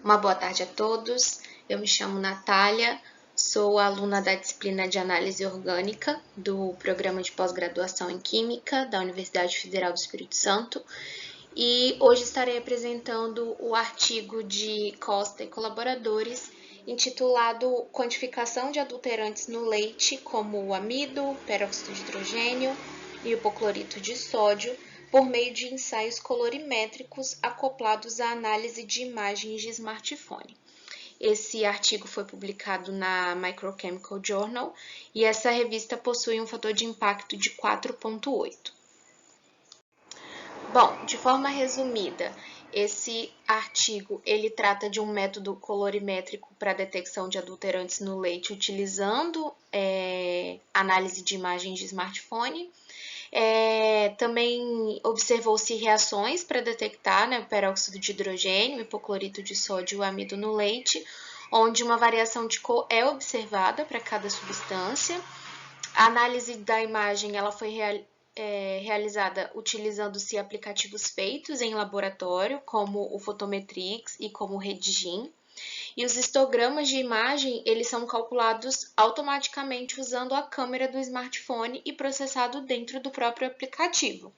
Uma boa tarde a todos. Eu me chamo Natália, sou aluna da disciplina de Análise Orgânica do Programa de Pós-Graduação em Química da Universidade Federal do Espírito Santo e hoje estarei apresentando o artigo de Costa e colaboradores intitulado Quantificação de adulterantes no leite, como o amido, peróxido de hidrogênio e hipoclorito de sódio, por meio de ensaios colorimétricos acoplados à análise de imagens de smartphone. Esse artigo foi publicado na Microchemical Journal e essa revista possui um fator de impacto de 4,8. Bom, de forma resumida, esse artigo ele trata de um método colorimétrico para detecção de adulterantes no leite utilizando análise de imagens de smartphone. Também observou-se reações para detectar o peróxido de hidrogênio, hipoclorito de sódio e amido no leite, onde uma variação de cor é observada para cada substância. A análise da imagem ela foi realizada utilizando-se aplicativos feitos em laboratório, como o Photometrics e como o Redigin. E os histogramas de imagem, eles são calculados automaticamente usando a câmera do smartphone e processado dentro do próprio aplicativo.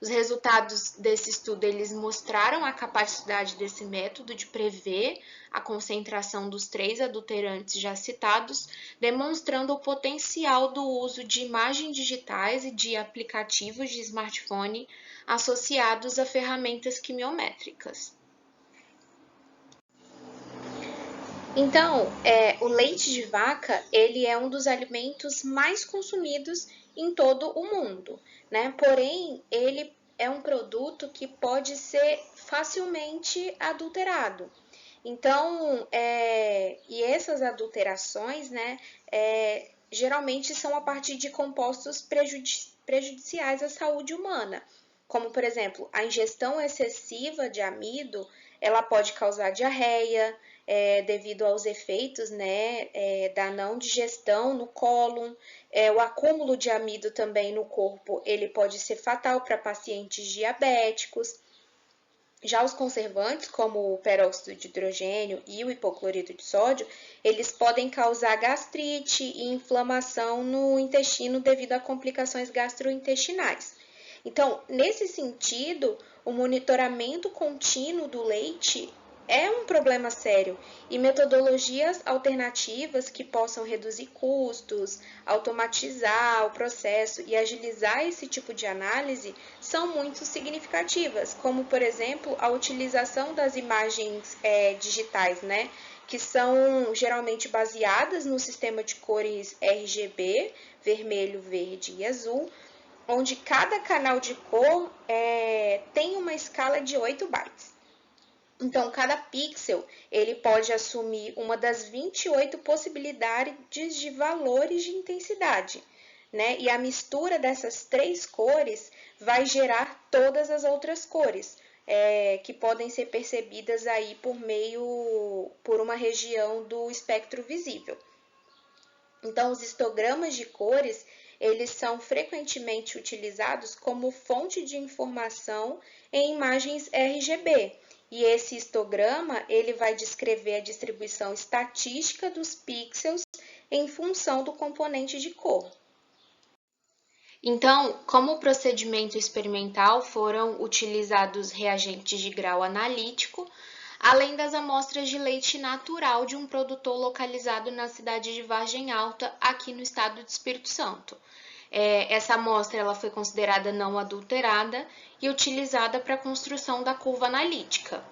Os resultados desse estudo, eles mostraram a capacidade desse método de prever a concentração dos 3 adulterantes já citados, demonstrando o potencial do uso de imagens digitais e de aplicativos de smartphone associados a ferramentas quimiométricas. Então, o leite de vaca, ele é um dos alimentos mais consumidos em todo o mundo, né? Porém, ele é um produto que pode ser facilmente adulterado. Então, e essas adulterações, né, geralmente são a partir de compostos prejudiciais à saúde humana, como, por exemplo, a ingestão excessiva de amido, ela pode causar diarreia, devido aos efeitos da não digestão no cólon. O acúmulo de amido também no corpo, ele pode ser fatal para pacientes diabéticos. Já os conservantes, como o peróxido de hidrogênio e o hipoclorito de sódio, eles podem causar gastrite e inflamação no intestino devido a complicações gastrointestinais. Então, nesse sentido, o monitoramento contínuo do leite é um problema sério e metodologias alternativas que possam reduzir custos, automatizar o processo e agilizar esse tipo de análise são muito significativas, como, por exemplo, a utilização das imagens digitais, né? Que são geralmente baseadas no sistema de cores RGB, vermelho, verde e azul, onde cada canal de cor tem uma escala de 8 bytes. Então, cada pixel ele pode assumir uma das 28 possibilidades de valores de intensidade, né? E a mistura dessas 3 cores vai gerar todas as outras cores, que podem ser percebidas aí por uma região do espectro visível. Então, os histogramas de cores, eles são frequentemente utilizados como fonte de informação em imagens RGB. E esse histograma, ele vai descrever a distribuição estatística dos pixels em função do componente de cor. Então, como procedimento experimental, foram utilizados reagentes de grau analítico, além das amostras de leite natural de um produtor localizado na cidade de Vargem Alta, aqui no estado do Espírito Santo. Essa amostra ela foi considerada não adulterada e utilizada para a construção da curva analítica.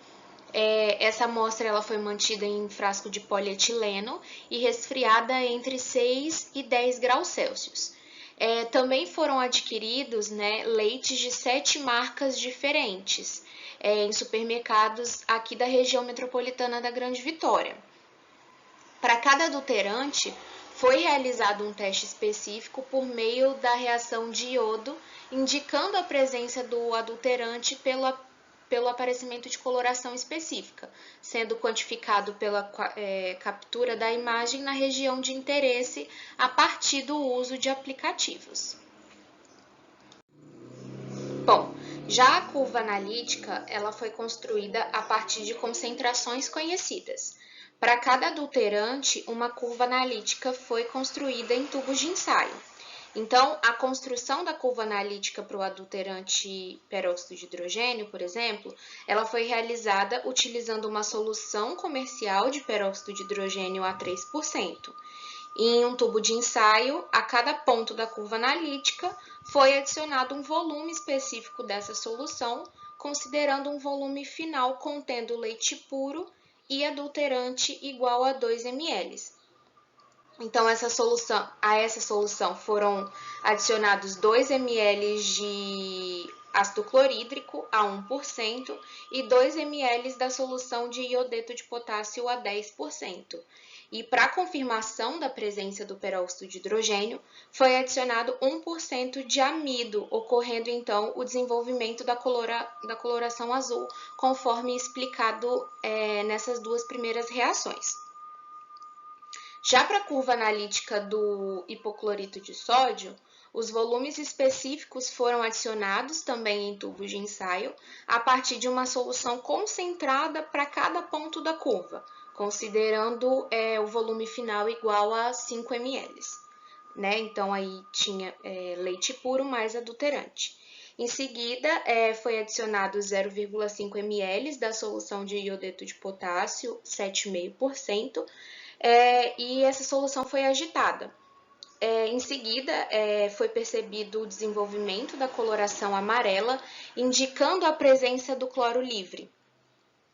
Essa amostra ela foi mantida em frasco de polietileno e resfriada entre 6 e 10 graus Celsius. Também foram adquiridos leites de 7 marcas diferentes em supermercados aqui da região metropolitana da Grande Vitória. Para cada adulterante, foi realizado um teste específico por meio da reação de iodo, indicando a presença do adulterante pelo aparecimento de coloração específica, sendo quantificado pela captura da imagem na região de interesse a partir do uso de aplicativos. Bom, Já a curva analítica, ela foi construída a partir de concentrações conhecidas. Para cada adulterante, uma curva analítica foi construída em tubos de ensaio. Então, a construção da curva analítica para o adulterante peróxido de hidrogênio, por exemplo, ela foi realizada utilizando uma solução comercial de peróxido de hidrogênio a 3%. Em um tubo de ensaio, a cada ponto da curva analítica foi adicionado um volume específico dessa solução, considerando um volume final contendo leite puro e adulterante igual a 2 ml. Então, a essa solução foram adicionados 2 ml de ácido clorídrico a 1% e 2 ml da solução de iodeto de potássio a 10%. E para confirmação da presença do peróxido de hidrogênio, foi adicionado 1% de amido, ocorrendo então o desenvolvimento da coloração azul, conforme explicado nessas duas primeiras reações. Já para a curva analítica do hipoclorito de sódio, os volumes específicos foram adicionados também em tubos de ensaio, a partir de uma solução concentrada para cada ponto da curva, considerando o volume final igual a 5 ml. Né? Então, aí tinha leite puro mais adulterante. Em seguida, foi adicionado 0,5 ml da solução de iodeto de potássio, 7,5%, e essa solução foi agitada. Em seguida, foi percebido o desenvolvimento da coloração amarela, indicando a presença do cloro livre.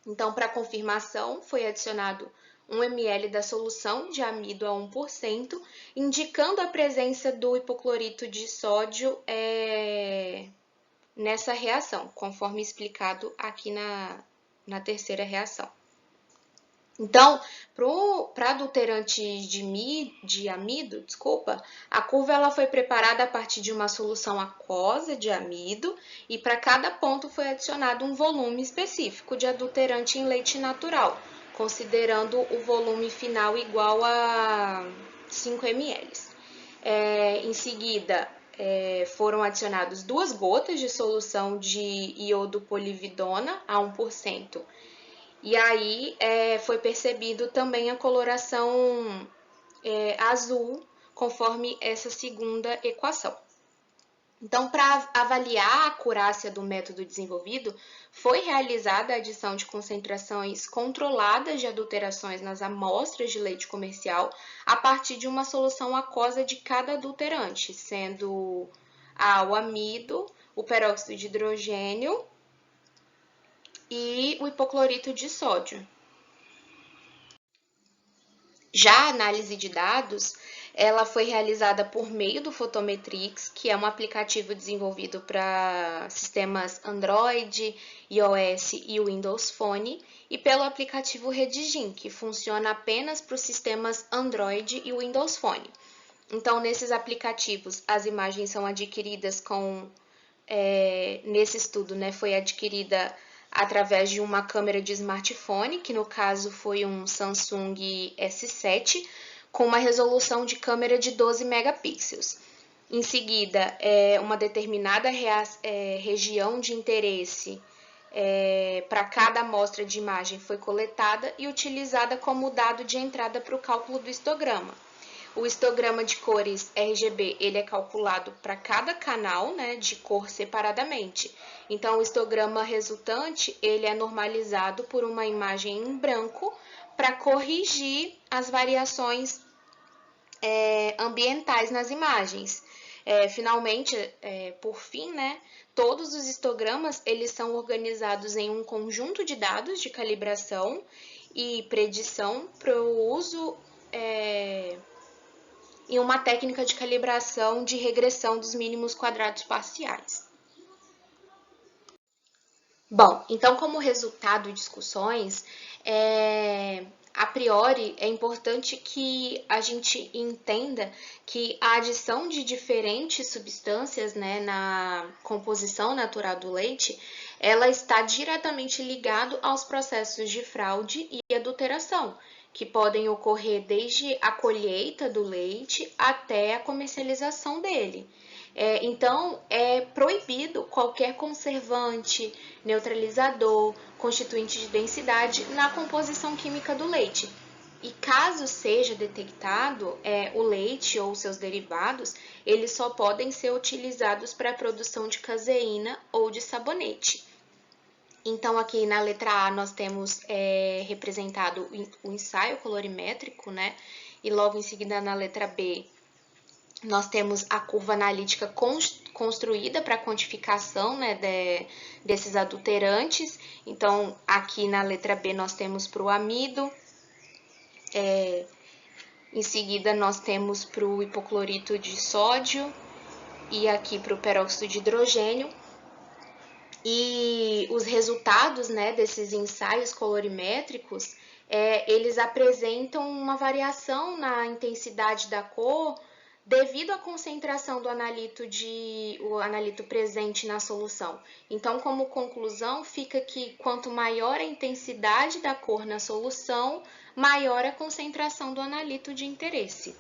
Então, para confirmação, foi adicionado 1 ml da solução de amido a 1%, indicando a presença do hipoclorito de sódio nessa reação, conforme explicado aqui na terceira reação. Então, para adulterante de amido, a curva ela foi preparada a partir de uma solução aquosa de amido e para cada ponto foi adicionado um volume específico de adulterante em leite natural, considerando o volume final igual a 5 ml. Em seguida, foram adicionados 2 gotas de solução de iodo polividona a 1%. E aí foi percebido também a coloração azul, conforme essa segunda equação. Então, para avaliar a acurácia do método desenvolvido, foi realizada a adição de concentrações controladas de adulterações nas amostras de leite comercial a partir de uma solução aquosa de cada adulterante, sendo o amido, o peróxido de hidrogênio e o hipoclorito de sódio. Já a análise de dados, ela foi realizada por meio do Photometrics, que é um aplicativo desenvolvido para sistemas Android, iOS e Windows Phone, e pelo aplicativo Redigim, que funciona apenas para os sistemas Android e Windows Phone. Então, nesses aplicativos, as imagens são adquiridas nesse estudo, né, foi adquirida através de uma câmera de smartphone, que no caso foi um Samsung S7, com uma resolução de câmera de 12 megapixels. Em seguida, uma determinada região de interesse para cada amostra de imagem foi coletada e utilizada como dado de entrada para o cálculo do histograma. O histograma de cores RGB ele é calculado para cada canal, né, de cor separadamente. Então, o histograma resultante ele é normalizado por uma imagem em branco para corrigir as variações ambientais nas imagens. Finalmente, por fim, né, todos os histogramas eles são organizados em um conjunto de dados de calibração e predição para o uso em uma técnica de calibração de regressão dos mínimos quadrados parciais. Bom, então como resultado de discussões, a priori é importante que a gente entenda que a adição de diferentes substâncias, né, na composição natural do leite, ela está diretamente ligado aos processos de fraude e adulteração, que podem ocorrer desde a colheita do leite até a comercialização dele. Então, é proibido qualquer conservante, neutralizador, constituinte de densidade na composição química do leite. E caso seja detectado o leite ou seus derivados, eles só podem ser utilizados para a produção de caseína ou de sabonete. Então, aqui na letra A nós temos representado o ensaio colorimétrico, né? E logo em seguida na letra B nós temos a curva analítica construída para quantificação, né, desses adulterantes. Então, aqui na letra B nós temos para o amido, em seguida nós temos para o hipoclorito de sódio e aqui para o peróxido de hidrogênio. E os resultados, né, desses ensaios colorimétricos, eles apresentam uma variação na intensidade da cor devido à concentração do o analito presente na solução. Então, como conclusão, fica que quanto maior a intensidade da cor na solução, maior a concentração do analito de interesse.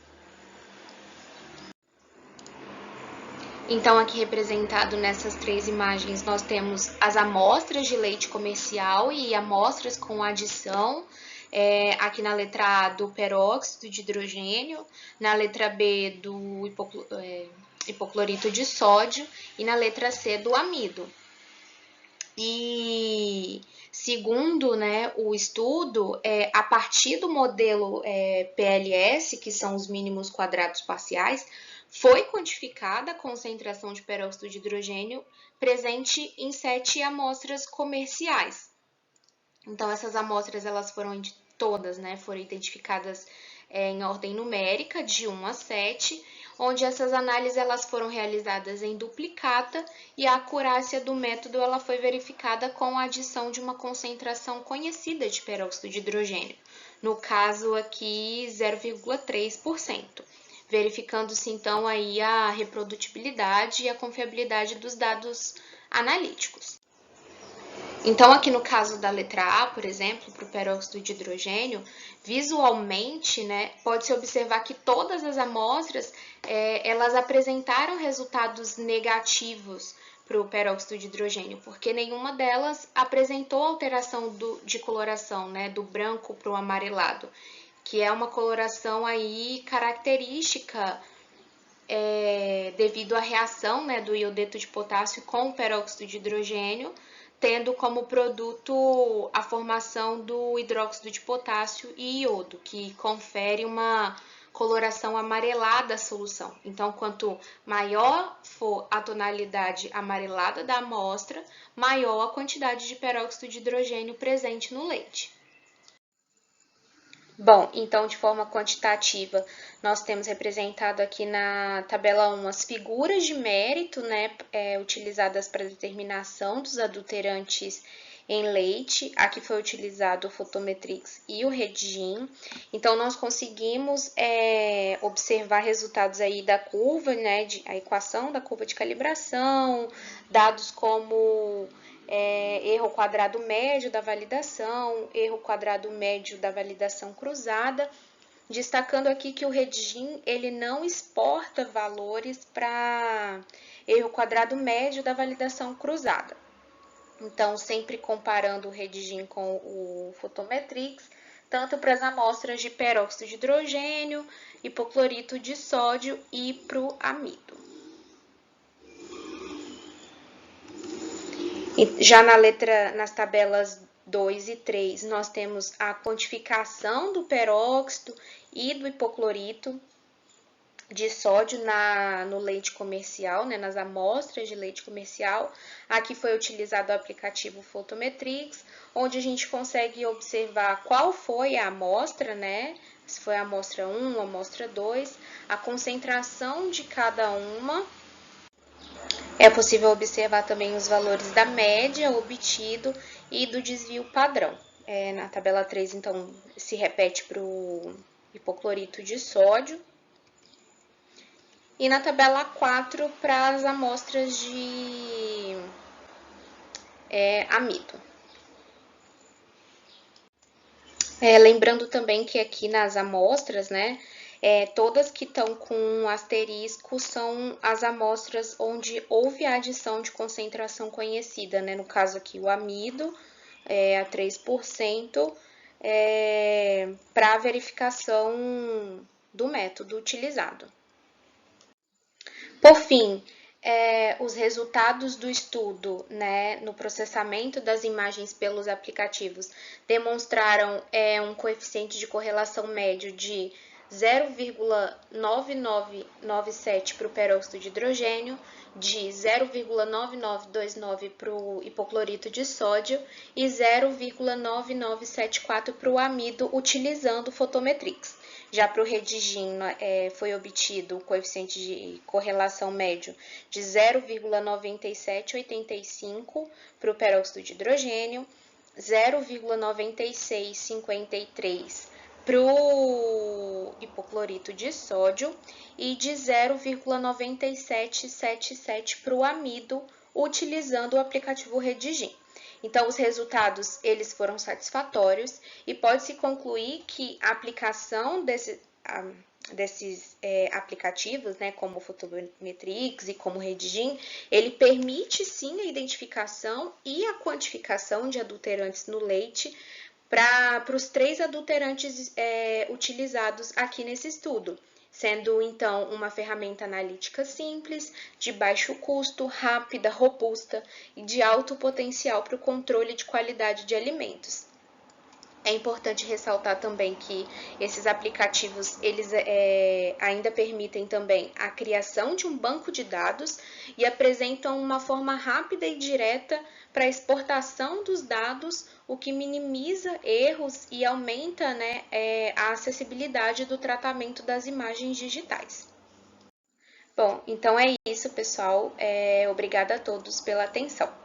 Então, aqui representado nessas três imagens, nós temos as amostras de leite comercial e amostras com adição. Aqui na letra A do peróxido de hidrogênio, na letra B do hipoclorito de sódio e na letra C do amido. E segundo, né, o estudo, a partir do modelo PLS, que são os mínimos quadrados parciais, foi quantificada a concentração de peróxido de hidrogênio presente em 7 amostras comerciais. Então, essas amostras elas foram todas, né, foram identificadas em ordem numérica, de 1 a 7, onde essas análises elas foram realizadas em duplicata e a acurácia do método ela foi verificada com a adição de uma concentração conhecida de peróxido de hidrogênio, no caso aqui 0,3%, verificando-se então aí a reprodutibilidade e a confiabilidade dos dados analíticos. Então, aqui no caso da letra A, por exemplo, para o peróxido de hidrogênio, visualmente, né, pode-se observar que todas as amostras, elas apresentaram resultados negativos para o peróxido de hidrogênio, porque nenhuma delas apresentou alteração de coloração, né, do branco para o amarelado, que é uma coloração aí característica devido à reação, né, do iodeto de potássio com o peróxido de hidrogênio, tendo como produto a formação do hidróxido de potássio e iodo, que confere uma coloração amarelada à solução. Então, quanto maior for a tonalidade amarelada da amostra, maior a quantidade de peróxido de hidrogênio presente no leite. Bom, então, de forma quantitativa, nós temos representado aqui na tabela 1 as figuras de mérito, né, utilizadas para determinação dos adulterantes em leite. Aqui foi utilizado o Photometrix e o Redigin. Então, nós conseguimos observar resultados aí da curva, né, a equação da curva de calibração, dados como erro quadrado médio da validação, erro quadrado médio da validação cruzada, destacando aqui que o Redigin ele não exporta valores para erro quadrado médio da validação cruzada. Então, sempre comparando o Redigin com o Photometrix, tanto para as amostras de peróxido de hidrogênio, hipoclorito de sódio e para o amido. Já nas tabelas 2 e 3, nós temos a quantificação do peróxido e do hipoclorito de sódio no leite comercial, né, nas amostras de leite comercial. Aqui foi utilizado o aplicativo Photometrix, onde a gente consegue observar qual foi a amostra, né, se foi a amostra 1, a amostra 2, a concentração de cada uma. É possível observar também os valores da média obtido e do desvio padrão. Na tabela 3, então, se repete para o hipoclorito de sódio. E na tabela 4, para as amostras de amido. Lembrando também que aqui nas amostras, né, Todas que estão com um asterisco são as amostras onde houve a adição de concentração conhecida, né? No caso aqui, o amido, a 3%, para verificação do método utilizado. Por fim, os resultados do estudo, né, no processamento das imagens pelos aplicativos demonstraram um coeficiente de correlação médio de 0,9997 para o peróxido de hidrogênio, de 0,9929 para o hipoclorito de sódio e 0,9974 para o amido, utilizando o Photometrix. Já para o redigim, foi obtido o coeficiente de correlação médio de 0,9785 para o peróxido de hidrogênio, 0,9653 para o hipoclorito de sódio e de 0,9777 para o amido, utilizando o aplicativo Redigim. Então, os resultados eles foram satisfatórios e pode-se concluir que a aplicação desses aplicativos, né, como o Photometrix e como o Redigim, ele permite sim a identificação e a quantificação de adulterantes no leite para os 3 adulterantes utilizados aqui nesse estudo, sendo então uma ferramenta analítica simples, de baixo custo, rápida, robusta e de alto potencial para o controle de qualidade de alimentos. É importante ressaltar também que esses aplicativos eles ainda permitem também a criação de um banco de dados e apresentam uma forma rápida e direta para a exportação dos dados, o que minimiza erros e aumenta, né, a acessibilidade do tratamento das imagens digitais. Bom, então é isso, pessoal. Obrigada a todos pela atenção.